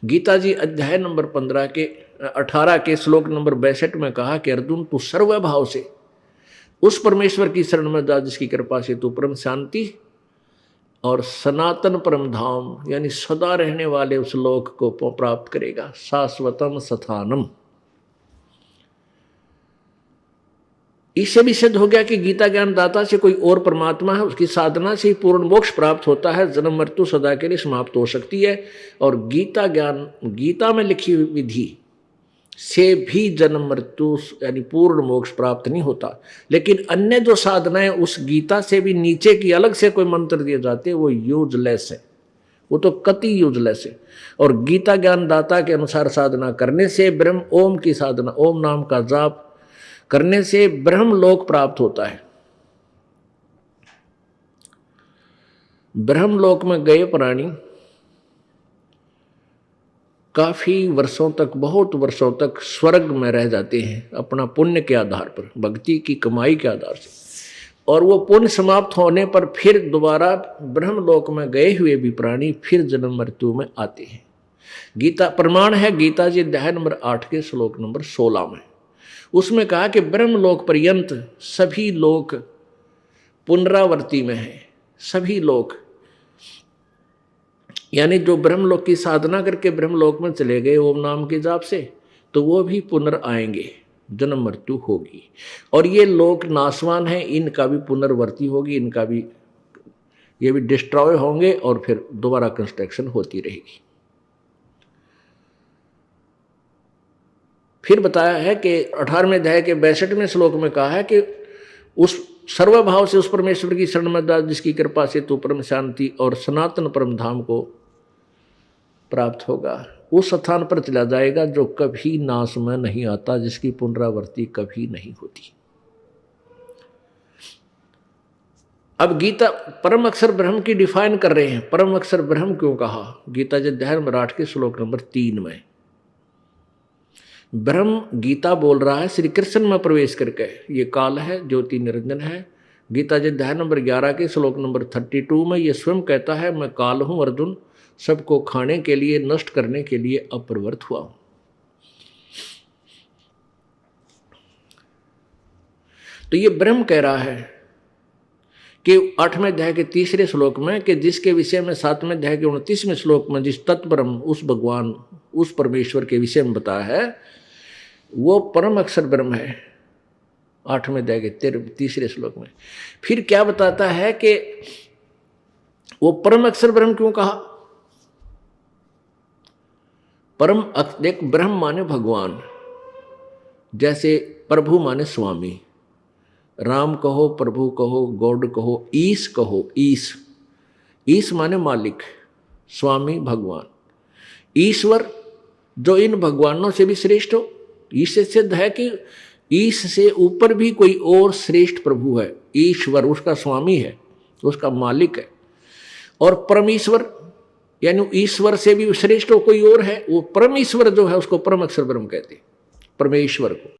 गीता जी अध्याय नंबर 18 के श्लोक नंबर 62 में कहा कि अर्जुन तू सर्वभाव से उस परमेश्वर की शरण में जा जिसकी कृपा से तू परम शांति और सनातन परम धाम यानी सदा रहने वाले उस लोक को प्राप्त करेगा, शाश्वतम स्थानम। इससे भी सिद्ध हो गया कि गीता ज्ञान दाता से कोई और परमात्मा है, उसकी साधना से ही पूर्ण मोक्ष प्राप्त होता है, जन्म मृत्यु सदा के लिए समाप्त हो सकती है। और गीता ज्ञान, गीता में लिखी हुई विधि से भी जन्म मृत्यु यानी पूर्ण मोक्ष प्राप्त नहीं होता। लेकिन अन्य जो साधनाएं उस गीता से भी नीचे की अलग से कोई मंत्र दिए जाते हैं वो यूजलेस है, वो तो कति यूजलेस है। और गीता ज्ञान दाता के अनुसार साधना करने से ब्रह्म ओम की साधना, ओम नाम का जाप करने से ब्रह्म लोक प्राप्त होता है। ब्रह्म लोक में गए प्राणी काफी वर्षों तक, बहुत वर्षों तक स्वर्ग में रह जाते हैं अपना पुण्य के आधार पर, भक्ति की कमाई के आधार से। और वो पुण्य समाप्त होने पर फिर दोबारा ब्रह्मलोक में गए हुए भी प्राणी फिर जन्म मृत्यु में आते हैं। गीता प्रमाण है, गीता जी अध्याय नंबर 8 के श्लोक नंबर 16 में उसमें कहा कि ब्रह्मलोक पर्यंत सभी लोग पुनरावर्ती में हैं। सभी लोग यानी जो ब्रह्मलोक की साधना करके ब्रह्मलोक में चले गए ओम नाम के जाप से, तो वो भी पुनर आएंगे, जन्म मृत्यु होगी। और ये लोक नाशवान है, इनका भी पुनर्वर्ती होगी, इनका भी, ये भी डिस्ट्रॉय होंगे और फिर दोबारा कंस्ट्रक्शन होती रहेगी। फिर बताया है कि 18वें अध्याय के 62वें श्लोक में कहा है कि उस सर्वभाव से उस परमेश्वर की शरण में जा जिसकी कृपा से तू परम शांति और सनातन परम धाम को प्राप्त होगा। उस स्थान पर चला जाएगा जो कभी नाश में नहीं आता, जिसकी पुनरावृत्ति कभी नहीं होती। अब गीता परम अक्षर ब्रह्म की डिफाइन कर रहे हैं। परम अक्षर ब्रह्म क्यों कहा? गीता जी अध्याय नंबर 8 के श्लोक नंबर 3 में ब्रह्म गीता बोल रहा है श्री कृष्ण में प्रवेश करके, ये काल है, ज्योति निरंजन है। गीता जी अध्याय नंबर 11 के श्लोक नंबर 32 में ये स्वयं कहता है मैं काल हूं अर्जुन, सबको खाने के लिए, नष्ट करने के लिए अप्रवृत्त हुआ हूं। तो ये ब्रह्म कह रहा है कि 8वें अध्याय के 3रे श्लोक में कि जिसके विषय में 7वें अध्याय के 29वें श्लोक में जिस तत्ब्रह्म, उस भगवान, उस परमेश्वर के विषय में बताया है वो परम अक्षर ब्रह्म है। 8वें अध्याय के 3रे श्लोक में फिर क्या बताता है कि वो परम अक्षर ब्रह्म क्यों कहा? परम देख, ब्रह्म माने भगवान, जैसे प्रभु माने स्वामी, राम कहो, प्रभु कहो, गॉड कहो, ईश कहो। ईश माने मालिक, स्वामी भगवान, ईश्वर जो इन भगवानों से भी श्रेष्ठ हो। इससे सिद्ध है कि ईश से ऊपर भी कोई और श्रेष्ठ प्रभु है। ईश्वर उसका स्वामी है, उसका मालिक है। और परमेश्वर यानी ईश्वर से भी श्रेष्ठ कोई और है, वो परमेश्वर जो है उसको परम अक्षर ब्रह्म कहते हैं, परमेश्वर को।